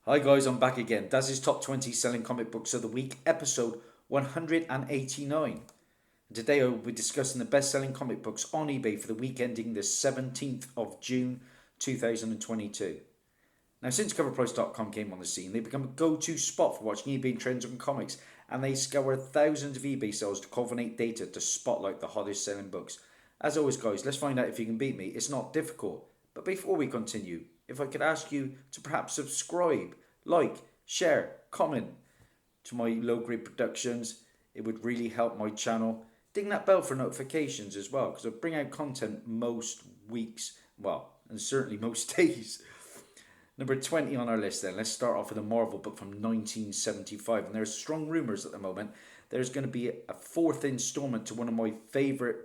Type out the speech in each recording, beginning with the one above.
Hi guys, I'm back again. Dazzie's Top 20 Selling Comic Books of the Week, episode 189. And today I will be discussing the best-selling comic books on eBay for the week ending the 17th of June 2022. Now, since CoverPrice.com came on the scene, they've become a go-to spot for watching eBay trends on comics, and they scour thousands of eBay sales to culminate data to spotlight the hottest selling books. As always guys, let's find out if you can beat me. It's not difficult. But before we continue, if I could ask you to perhaps subscribe, like, share, comment to my low-grade productions, it would really help my channel. Ding that bell for notifications as well, because I bring out content most weeks, well, and certainly most days. Number 20 on our list then. Let's start off with a Marvel book from 1975. And there's strong rumours at the moment there's going to be a fourth installment to one of my favourite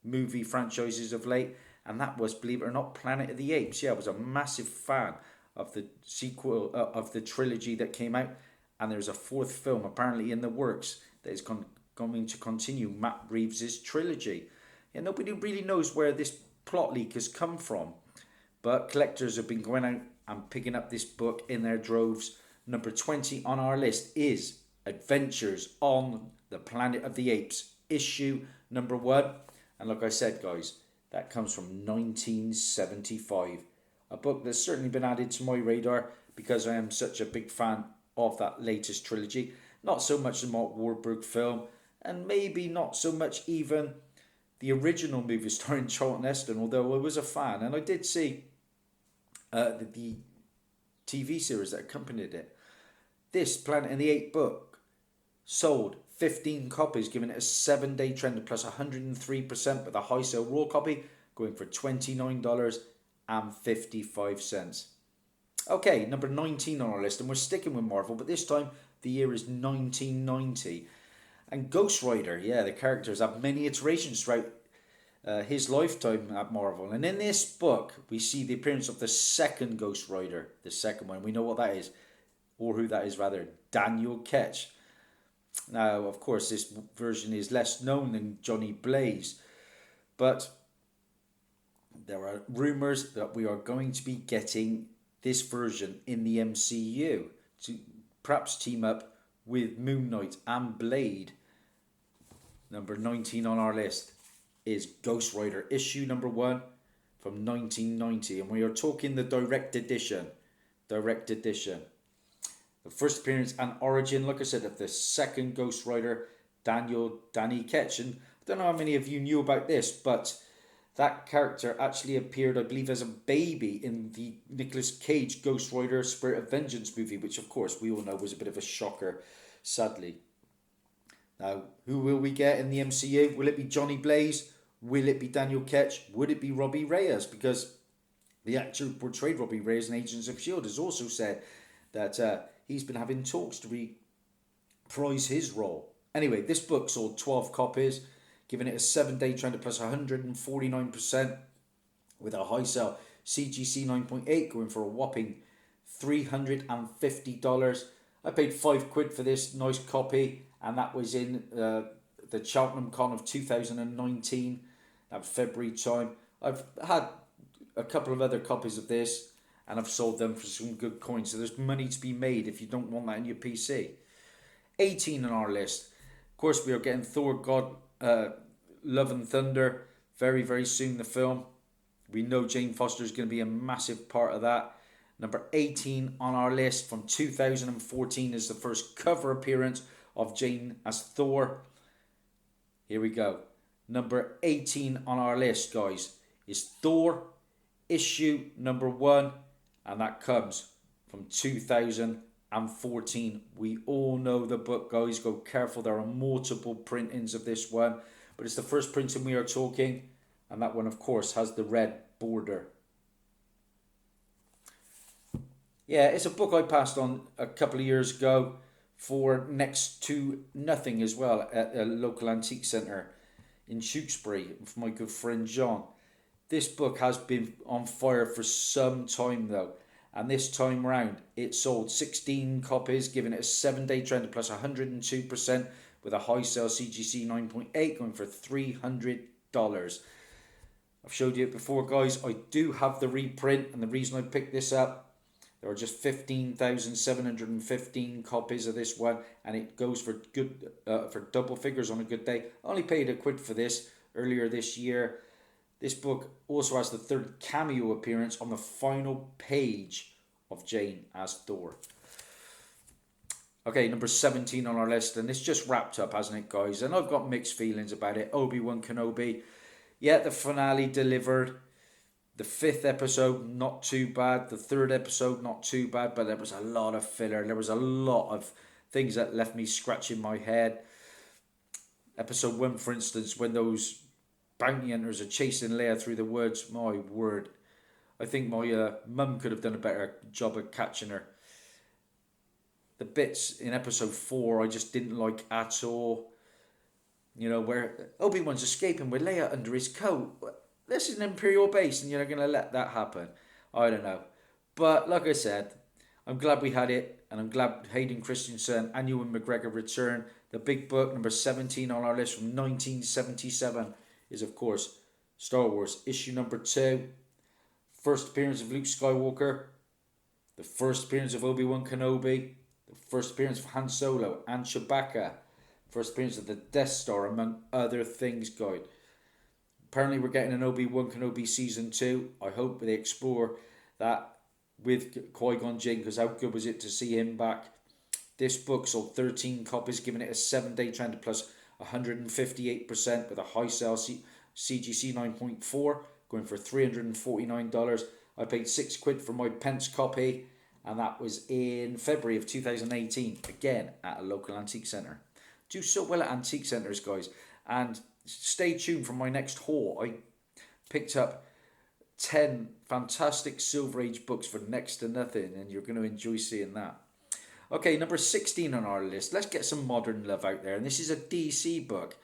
movie franchises of late. And that was, believe it or not, Planet of the Apes. Yeah, I was a massive fan of the sequel, of the trilogy that came out. And there's a fourth film apparently in the works that is going to continue Matt Reeves' trilogy. Yeah, nobody really knows where this plot leak has come from. But collectors have been going out and picking up this book in their droves. Number 20 on our list is Adventures on the Planet of the Apes, issue number 1. And like I said, guys, that comes from 1975. A book that's certainly been added to my radar because I am such a big fan of that latest trilogy. Not so much the Mark Wahlberg film, and maybe not so much even the original movie starring Charlton Heston, although I was a fan. And I did see the TV series that accompanied it. This Planet of the Apes book sold 15 copies, giving it a 7-day trend plus 103% with a high sale raw copy going for $29.55. Okay, number 19 on our list, and we're sticking with Marvel, but this time the year is 1990. And Ghost Rider, yeah, the characters have many iterations throughout his lifetime at Marvel. And in this book, we see the appearance of the second Ghost Rider, the second one. We know what that is, or who that is rather, Daniel Ketch. Now, of course, this version is less known than Johnny Blaze, but there are rumours that we are going to be getting this version in the MCU to perhaps team up with Moon Knight and Blade. Number 19 on our list is Ghost Rider issue number 1 from 1990, and we are talking the direct edition. The first appearance and origin, like I said, of the second Ghost Rider, Danny Ketch. And I don't know how many of you knew about this, but that character actually appeared, I believe, as a baby in the Nicolas Cage Ghost Rider Spirit of Vengeance movie, which of course we all know was a bit of a shocker, sadly. Now, who will we get in the MCU? Will it be Johnny Blaze? Will it be Daniel Ketch? Would it be Robbie Reyes? Because the actor who portrayed Robbie Reyes in Agents of S.H.I.E.L.D. has also said that he's been having talks to reprise his role. Anyway, this book sold 12 copies, giving it a 7-day trend of plus 149% with a high sell CGC 9.8 going for a whopping $350. I paid £5 for this nice copy, and that was in the Cheltenham Con of 2019. That was February time. I've had a couple of other copies of this, and I've sold them for some good coins. So there's money to be made if you don't want that in your PC. 18 on our list. Of course, we are getting Thor, God, Love and Thunder very, very soon, the film. We know Jane Foster is going to be a massive part of that. Number 18 on our list from 2014 is the first cover appearance of Jane as Thor. Here we go. Number 18 on our list, guys, is Thor issue number 1, and that comes from 2014. We all know the book, guys. Go careful. There are multiple printings of this one, but it's the first printing we are talking, and that one, of course, has the red border. Yeah, it's a book I passed on a couple of years ago for next to nothing as well at a local antique centre in Tewkesbury for my good friend John. This book has been on fire for some time though, and this time round it sold 16 copies, giving it a 7-day trend of plus 102% with a high sale CGC 9.8 going for $300. I've showed you it before, guys. I do have the reprint, and the reason I picked this up, There are just 15,715 copies of this one, and it goes for good for double figures on a good day. I only paid £1 for this earlier this year. This book also has the third cameo appearance on the final page of Jane as Thor. Okay, number 17 on our list, and it's just wrapped up, hasn't it, guys? And I've got mixed feelings about it. Obi-Wan Kenobi. Yeah, the finale delivered. The 5th episode, not too bad. The 3rd episode, not too bad, but there was a lot of filler. There was a lot of things that left me scratching my head. Episode 1, for instance, when those bounty hunters are chasing Leia through the woods, my word. I think my mum could have done a better job of catching her. The bits in episode 4 I just didn't like at all. You know, where Obi-Wan's escaping with Leia under his coat. This is an Imperial base and you're going to let that happen. I don't know. But like I said, I'm glad we had it. And I'm glad Hayden Christensen and Ewan McGregor return. The big book, number 17 on our list from 1977, is of course Star Wars issue number 2. First appearance of Luke Skywalker. The first appearance of Obi-Wan Kenobi. The first appearance of Han Solo and Chewbacca. First appearance of the Death Star, among other things, guys. Apparently we're getting an Obi-Wan Kenobi season 2. I hope they explore that with Qui-Gon Jinn, because how good was it to see him back. This book sold 13 copies, giving it a 7-day trend plus 158% with a high sale CGC 9.4, going for $349. I paid £6 for my pence copy, and that was in February of 2018, again at a local antique centre. Do so well at antique centres, guys, and stay tuned for my next haul. I picked up 10 fantastic Silver Age books for next to nothing, and you're going to enjoy seeing that. Okay, number 16 on our list. Let's get some modern love out there, and this is a DC book,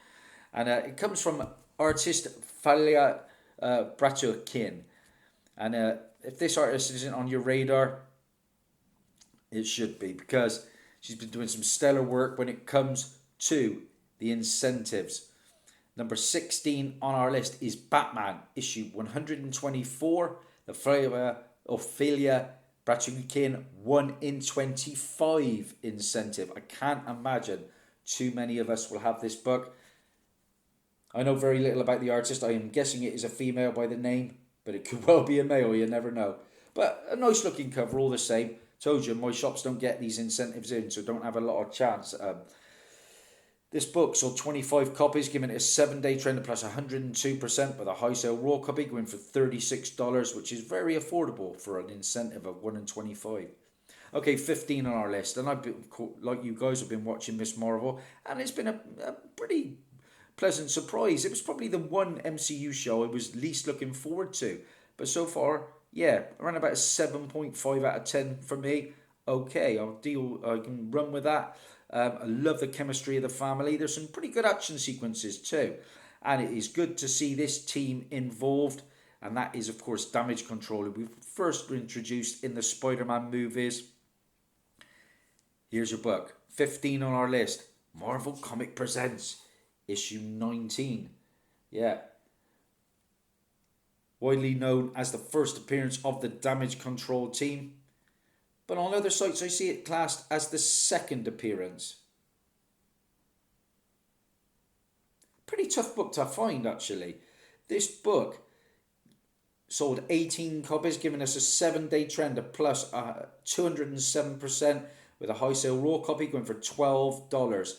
and it comes from artist Falia Bratukin. And if this artist isn't on your radar, it should be, because she's been doing some stellar work when it comes to the incentives. Number 16 on our list is Batman, issue 124. The Ophelia Bratukin 1 in 25 incentive. I can't imagine too many of us will have this book. I know very little about the artist. I am guessing it is a female by the name, but it could well be a male, you never know. But a nice looking cover all the same. Told you, my shops don't get these incentives in, so don't have a lot of chance. This book sold 25 copies, giving it a 7-day trend of plus 102% with a high sale raw copy going for $36, which is very affordable for an incentive of 1 in 25. Okay, 15 on our list, and I've been, like you guys, have been watching Miss Marvel, and it's been a pretty pleasant surprise. It was probably the one MCU show I was least looking forward to, but so far, yeah, around about a 7.5 out of 10 for me. Okay, I can run with that. I love the chemistry of the family. There's some pretty good action sequences too. And it is good to see this team involved. And that is, of course, Damage Control, who we've first introduced in the Spider-Man movies. Here's your book. 15 on our list. Marvel Comic Presents, issue 19. Yeah. Widely known as the first appearance of the Damage Control team. But on other sites I see it classed as the second appearance. Pretty tough book to find, actually. This book sold 18 copies, giving us a 7-day trend of plus 207% with a high sale raw copy going for $12.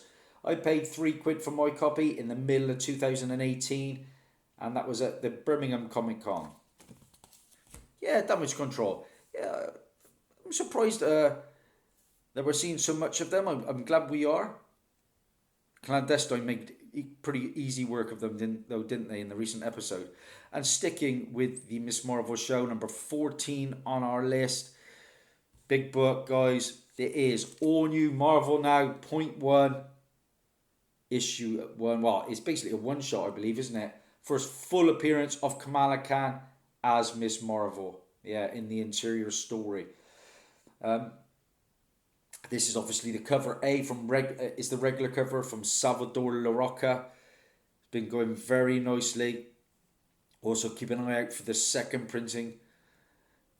I paid £3 for my copy in the middle of 2018, and that was at the Birmingham Comic Con. Yeah, Damage Control. Yeah, I'm surprised that we're seeing so much of them. I'm glad we are. Clandestine made pretty easy work of them, didn't they, in the recent episode? And sticking with the Miss Marvel show, number 14 on our list. Big book, guys. It is all new Marvel Now, .1, issue 1. Well, it's basically a one-shot, I believe, isn't it? First full appearance of Kamala Khan as Miss Marvel. Yeah, in the interior story. This is obviously the cover A from is the regular cover from Salvador Larroca. It's been going very nicely. Also keep an eye out for the second printing.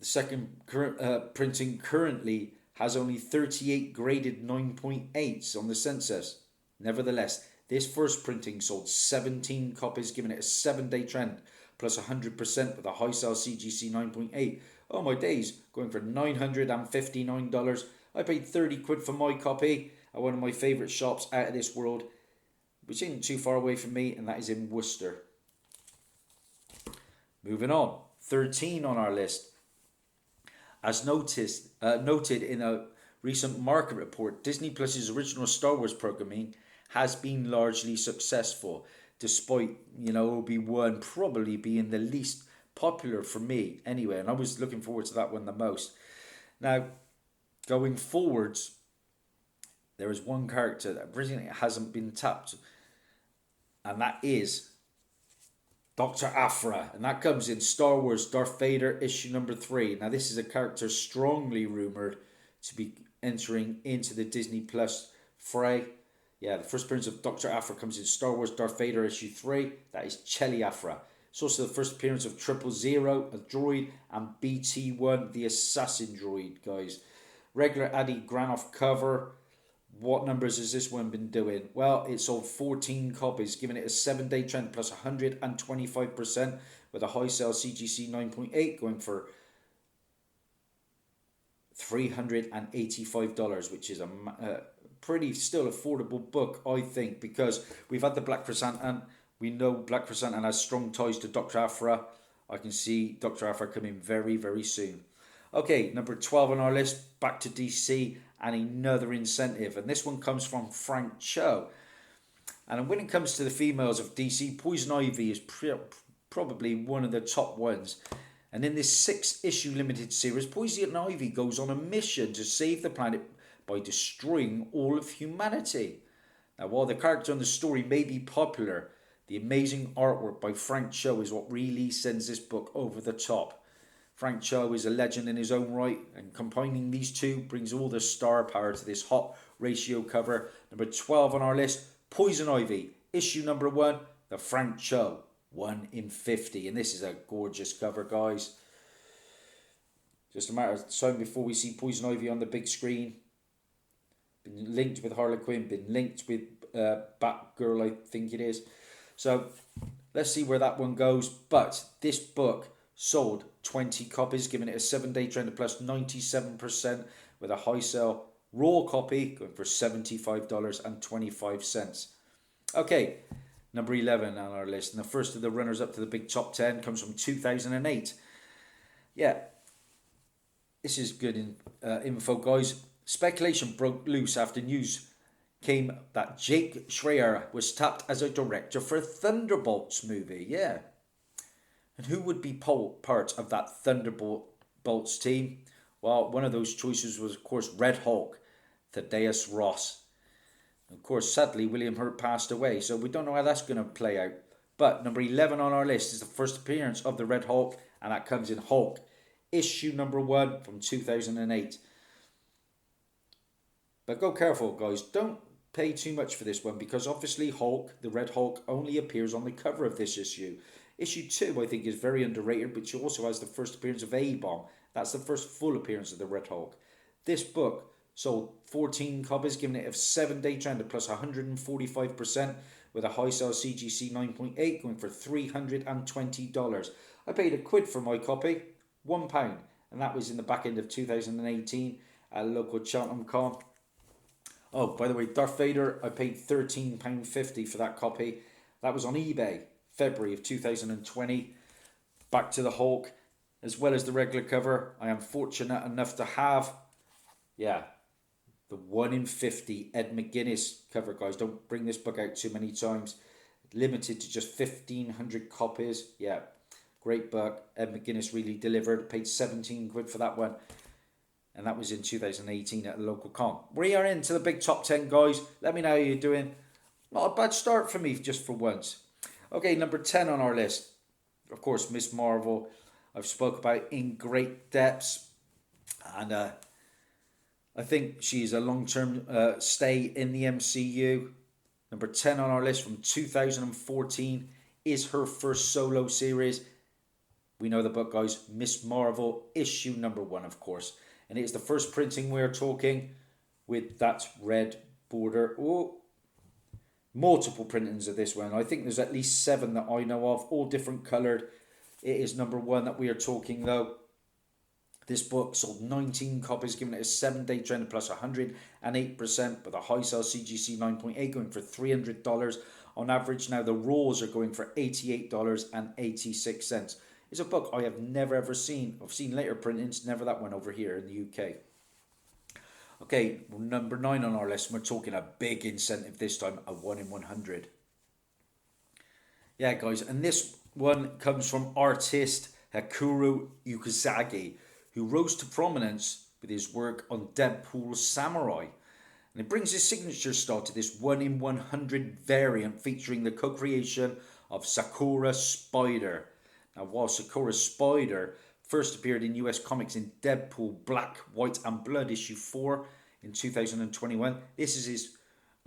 The second printing currently has only 38 graded 9.8s on the census. Nevertheless, this first printing sold 17 copies, giving it a 7-day trend, plus 100% with a high sell CGC 9.8. Oh my days, going for $959. I paid 30 quid for my copy at one of my favourite shops out of this world, which isn't too far away from me, and that is in Worcester. Moving on, 13 on our list. As noted in a recent market report, Disney Plus's original Star Wars programming has been largely successful, despite, Obi-Wan probably being the least popular for me anyway, and I was looking forward to that one the most. Now, going forwards, there is one character that originally hasn't been tapped, and that is Dr. Aphra, and that comes in Star Wars Darth Vader issue number 3. Now, this is a character strongly rumoured to be entering into the Disney Plus fray. Yeah, the first appearance of Dr. Aphra comes in Star Wars Darth Vader issue 3. That is Chelly Aphra. It's also the first appearance of 000, a droid, and BT-1, the assassin droid, guys. Regular Adi Granoff cover. What numbers has this one been doing? Well, it sold 14 copies, giving it a 7-day trend plus 125% with a high sell CGC 9.8 going for $385, which is a pretty still affordable book, I think, because we've had the Black Chrysanthemum. We know Black Chrysanthemum has strong ties to Dr. Aphra. I can see Dr. Aphra coming very, very soon. Okay, number 12 on our list, back to DC and another incentive. And this one comes from Frank Cho. And when it comes to the females of DC, Poison Ivy is probably one of the top ones. And in this 6-issue limited series, Poison Ivy goes on a mission to save the planet by destroying all of humanity. Now, while the character and the story may be popular, the amazing artwork by Frank Cho is what really sends this book over the top. Frank Cho is a legend in his own right, and combining these two brings all the star power to this hot ratio cover. Number 12 on our list, Poison Ivy, issue number 1, the Frank Cho, 1 in 50. And this is a gorgeous cover, guys. Just a matter of time before we see Poison Ivy on the big screen. Been linked with Harley Quinn, been linked with Batgirl, I think it is. So let's see where that one goes. But this book sold 20 copies, giving it a 7-day trend of plus 97% with a high sell raw copy going for $75.25. Okay, number 11 on our list. And the first of the runners up to the big top 10 comes from 2008. Yeah, this is good info, guys. Speculation broke loose after news came that Jake Schreier was tapped as a director for a Thunderbolts movie. Yeah. And who would be part of that Thunderbolts team? Well, one of those choices was, of course, Red Hulk, Thaddeus Ross. Of course, sadly, William Hurt passed away, so we don't know how that's going to play out. But number 11 on our list is the first appearance of the Red Hulk, and that comes in Hulk, issue number 1 from 2008. But go careful, guys. Don't pay too much for this one, because obviously Hulk, the Red Hulk, only appears on the cover of this issue. Issue 2, I think, is very underrated, but she also has the first appearance of A-Bomb. That's the first full appearance of the Red Hulk. This book sold 14 copies, giving it a 7-day trend of plus 145% with a high sell CGC 9.8 going for $320. I paid £1 for my copy, £1, and that was in the back end of 2018 at a local Cheltenham Con. Oh, by the way, Darth Vader, I paid £13.50 for that copy. That was on eBay. February of 2020. Back to the Hulk, as well as the regular cover. I am fortunate enough to have, the 1 in 50 Ed McGuinness cover, guys. Don't bring this book out too many times. Limited to just 1,500 copies. Yeah, great book. Ed McGuinness really delivered. Paid 17 quid for that one. And that was in 2018 at a local con. We are into the big top 10, guys. Let me know how you're doing. Not a bad start for me, just for once. Okay, number 10 on our list. Of course, Miss Marvel. I've spoke about in great depths. And I think she's a long-term stay in the MCU. Number 10 on our list from 2014 is her first solo series. We know the book, guys. Miss Marvel, issue number 1, of course. And it is the first printing we're talking with that red border. Oh, multiple printings of this one. I think there's at least 7 that I know of, all different coloured. It is number 1 that we are talking, though. This book sold 19 copies, giving it a 7-day trend plus 108%, with a high sale CGC 9.8 going for $300 on average. Now the raws are going for $88.86. It's a book I have never ever seen. I've seen later printings, never that one over here in the UK. Okay, number 9 on our list. We're talking a big incentive this time, a 1 in 100. Yeah, guys, and this one comes from artist Hakuro Yukazagi, who rose to prominence with his work on Deadpool Samurai. And it brings his signature style to this 1 in 100 variant featuring the co-creation of Sakura Spider. Now, while Sakura Spider first appeared in US Comics in Deadpool Black, White and Blood issue 4 in 2021, this is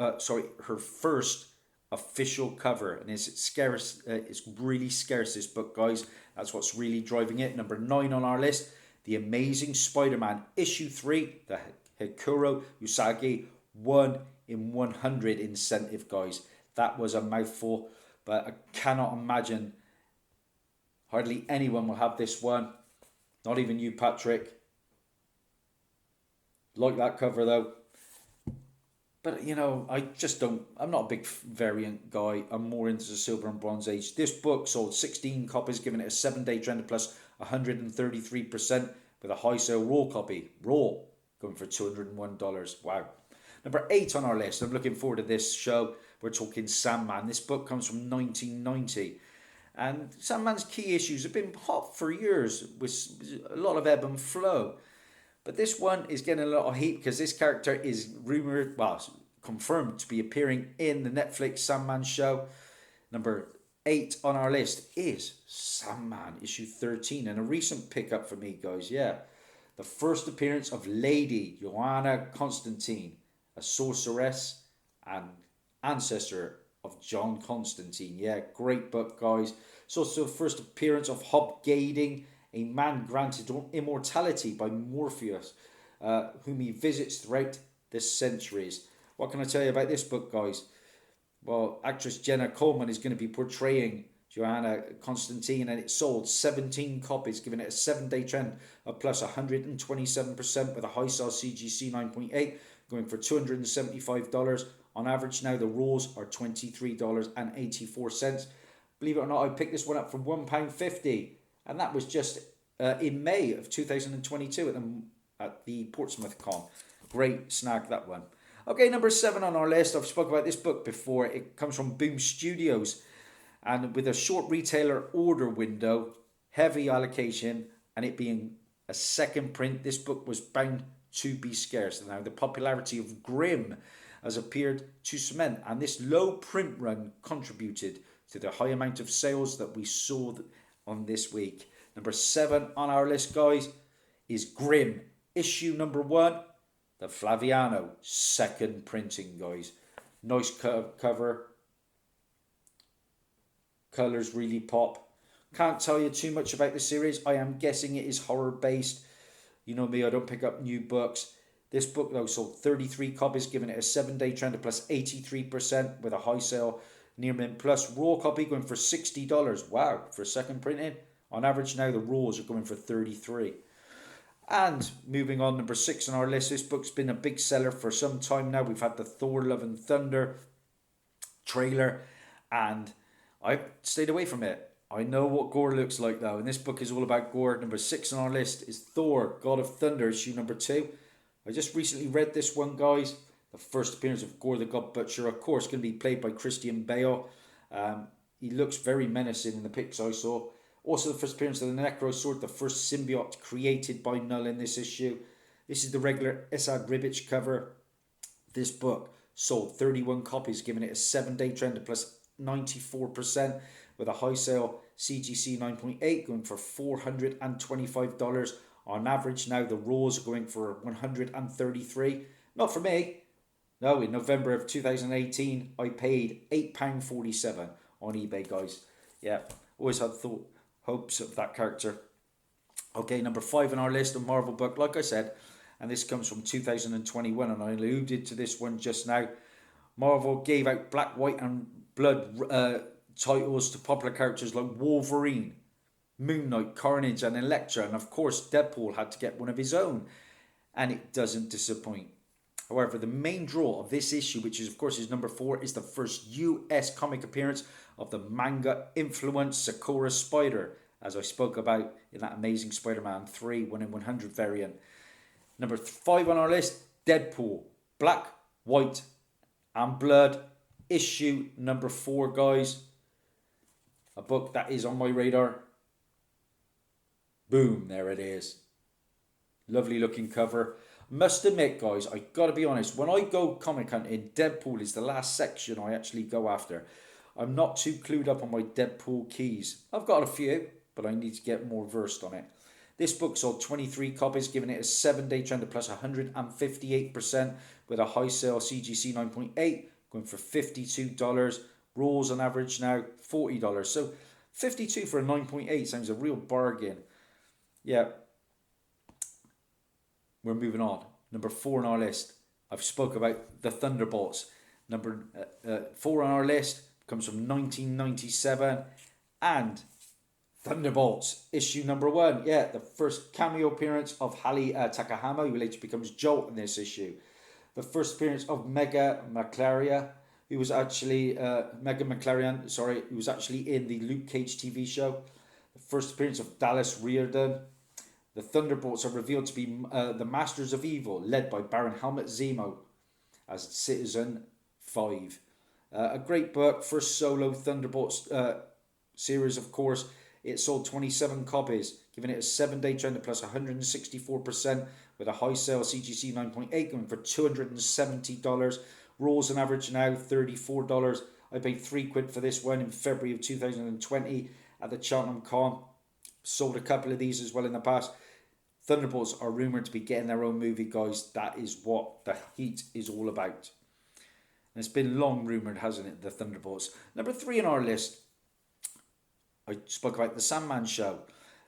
her first official cover, and it's scarce. It's really scarce, this book, guys. That's what's really driving it. Number 9 on our list, The Amazing Spider-Man issue 3, the Hakuro Usagi 1 in 100 incentive, guys. That was a mouthful, but I cannot imagine hardly anyone will have this one. Not even you, Patrick. Like that cover, though. But, you know, I'm not a big variant guy. I'm more into the Silver and Bronze Age. This book sold 16 copies, giving it a 7-day trend plus 133%, with a high sale raw copy. Raw, going for $201. Wow. Number 8 on our list. I'm looking forward to this show. We're talking Sandman. This book comes from 1990. And Sandman's key issues have been hot for years, with a lot of ebb and flow. But this one is getting a lot of heat because this character is confirmed to be appearing in the Netflix Sandman show. Number 8 on our list is Sandman, issue 13. And a recent pickup for me, guys, yeah. The first appearance of Lady Joanna Constantine, a sorceress and ancestor of John Constantine. Yeah, great book, guys. It's also the first appearance of Hobgading, a man granted immortality by Morpheus, whom he visits throughout the centuries. What can I tell you about this book, guys? Well, actress Jenna Coleman is going to be portraying Joanna Constantine, and it sold 17 copies, giving it a 7-day trend of plus 127%, with a high sale CGC 9.8 going for $275 on average. Now the raws are $23.84. Believe it or not, I picked this one up for £1.50, and that was just in May of 2022 at the Portsmouth Con. Great snag, that one. Okay, number 7 on our list. I've spoken about this book before. It comes from Boom Studios, and with a short retailer order window, heavy allocation, and it being a second print, this book was bound to be scarce. Now, the popularity of Grimm has appeared to cement, and this low print run contributed to the high amount of sales that we saw on this week. Number 7 on our list, guys, is Grimm, issue number 1, the Flaviano, second printing, guys. Nice cover. Colours really pop. Can't tell you too much about the series. I am guessing it is horror based. You know me, I don't pick up new books. This book, though, sold 33 copies, giving it a 7-day trend of plus 83%, with a high sale near mint plus. Raw copy going for $60. Wow, for a second printing. On average now, the raws are going for $33. And moving on, number 6 on our list. This book's been a big seller for some time now. We've had the Thor Love and Thunder trailer, and I stayed away from it. I know what gore looks like, though, and this book is all about gore. Number 6 on our list is Thor, God of Thunder, issue number 2. I just recently read this one, guys. The first appearance of Gore the God Butcher, of course, going to be played by Christian Bale. He looks very menacing in the pics I saw. Also, the first appearance of the Necro Sword, the first symbiote created by Null in this issue. This is the regular Esad Ribic cover. This book sold 31 copies, giving it a 7-day trend of plus 94%, with a high sale CGC 9.8 going for $425 on average. Now the raws are going for $133. Not for me. No, in November of 2018, I paid £8.47 on eBay, guys. Yeah, always had hopes of that character. Okay, number 5 on our list, a Marvel book, like I said, and this comes from 2021, and I alluded to this one just now. Marvel gave out Black, White, and Blood titles to popular characters like Wolverine, Moon Knight, Carnage, and Elektra, and of course Deadpool had to get one of his own, and it doesn't disappoint. However, the main draw of this issue, which is of course is number 4, is the first US comic appearance of the manga influenced Sakura Spider, as I spoke about in that Amazing Spider-Man 3 1 in 100 variant. Number 5 on our list, Deadpool, Black, White, and Blood, issue number 4, guys. A book that is on my radar. Boom, there it is. Lovely looking cover. Must admit, guys, I gotta be honest, when I go comic hunting, Deadpool is the last section I actually go after. I'm not too clued up on my Deadpool keys. I've got a few, but I need to get more versed on it. This book sold 23 copies, giving it a 7-day trend of plus 158%, with a high sale CGC 9.8 going for $52. Rolls on average now $40. So $52 for a 9.8 sounds a real bargain. Yeah. We're moving on. Number 4 on our list. I've spoke about the Thunderbolts. Number 4 on our list comes from 1997, and Thunderbolts issue number 1. Yeah, the first cameo appearance of Hale Takahama, who later becomes Jolt in this issue. The first appearance of Mega McClarian, who was actually who was actually in the Luke Cage TV show. The first appearance of Dallas Reardon. The Thunderbolts are revealed to be the Masters of Evil, led by Baron Helmut Zemo as Citizen 5. A great book, first solo Thunderbolts series, of course. It sold 27 copies, giving it a 7-day trend of plus 164%, with a high sale CGC 9.8 going for $270. Rolls on average now $34. I paid £3 for this one in February of 2020 at the Cheltenham Con. Sold a couple of these as well in the past. Thunderbolts are rumoured to be getting their own movie, guys. That is what the heat is all about. And it's been long rumoured, hasn't it, the Thunderbolts. Number 3 on our list, I spoke about the Sandman show.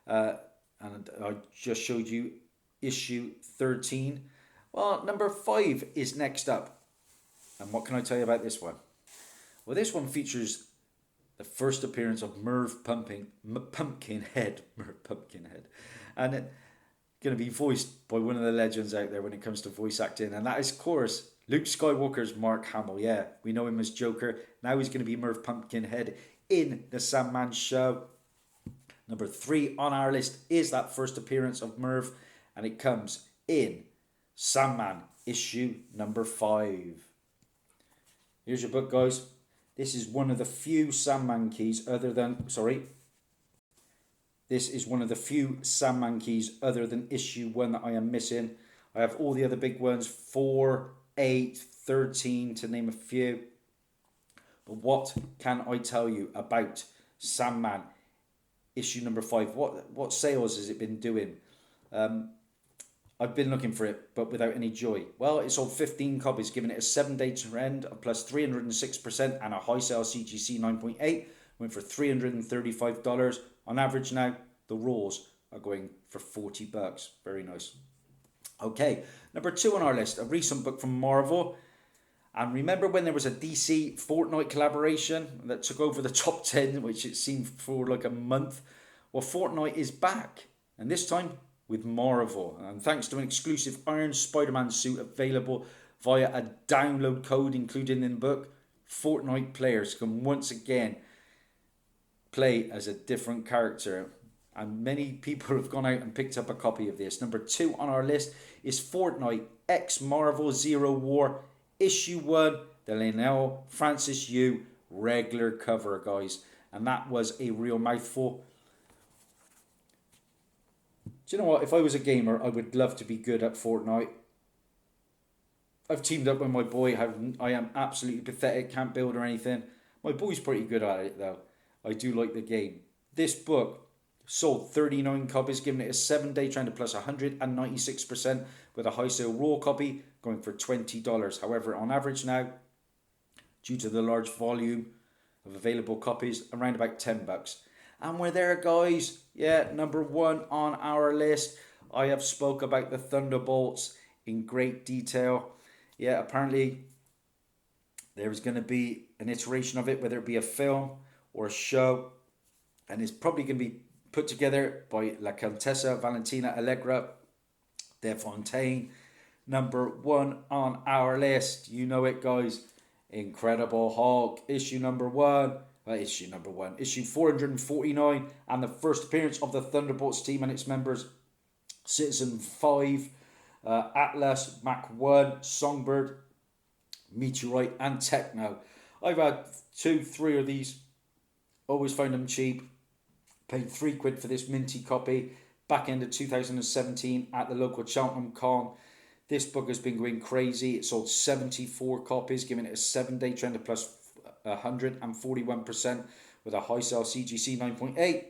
And I just showed you issue 13. Well, number 5 is next up. And what can I tell you about this one? Well, this one features the first appearance of Merv Pumpkinhead. And it's going to be voiced by one of the legends out there when it comes to voice acting. And that is, of course, Luke Skywalker's Mark Hamill. Yeah, we know him as Joker. Now he's going to be Merv Pumpkinhead in the Sandman show. Number 3 on our list is that first appearance of Merv. And it comes in Sandman issue number 5. Here's your book, guys. This is one of the few Sandman keys This is one of the few Sandman keys other than issue 1 that I am missing. I have all the other big ones, 4, 8, 13 to name a few. But what can I tell you about Sandman issue number 5? What sales has it been doing? I've been looking for it, but without any joy. Well, it sold 15 copies, giving it a 7-day trend of plus 306% and a high sale CGC 9.8. Went for $335. On average now, the Raws are going for $40. Very nice. Okay, number 2 on our list, a recent book from Marvel. And remember when there was a DC Fortnite collaboration that took over the top 10, which it seemed for like a month? Well, Fortnite is back, and this time with Marvel. And thanks to an exclusive Iron Spider-Man suit available via a download code included in the book, Fortnite players can once again play as a different character. And many people have gone out and picked up a copy of this. Number 2 on our list is Fortnite X Marvel Zero War issue 1, the Lionel Francis Yu regular cover, guys. And that was a real mouthful. Do you know what? If I was a gamer, I would love to be good at Fortnite. I've teamed up with my boy. I am absolutely pathetic, can't build or anything. My boy's pretty good at it though. I do like the game. This book sold 39 copies, giving it a 7-day trend of plus 196%, with a high sale raw copy going for $20. However, on average now, due to the large volume of available copies, around about $10. And we're there, guys. Yeah, number 1 on our list. I have spoke about the Thunderbolts in great detail. Yeah, apparently there's going to be an iteration of it, whether it be a film or a show. And it's probably going to be put together by La Contessa Valentina Allegra de Fontaine. Number 1 on our list. You know it, guys. Incredible Hulk, issue number 1. Issue 449, and the first appearance of the Thunderbolts team and its members: Citizen 5, Atlas, Mach 1, Songbird, Meteorite, and Techno. I've had 2-3 of these, always found them cheap. Paid £3 for this minty copy back end of 2017 at the local Cheltenham Con. This book has been going crazy. It sold 74 copies, giving it a 7-day trend of plus 141% with a high sell CGC 9.8,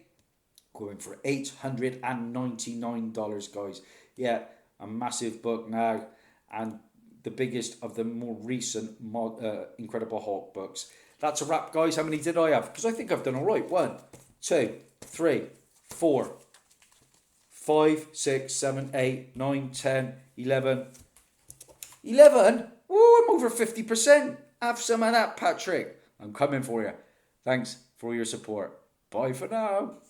going for $899, guys. Yeah, a massive book now, and the biggest of the more recent Incredible Hulk books. That's a wrap, guys. How many did I have? Because I think I've done all right. 1, 2, 3, 4, 5, 6, 7, 8, 9, 10, 11. 11? Woo, I'm over 50%. Have some of that, Patrick. I'm coming for you. Thanks for your support. Bye for now.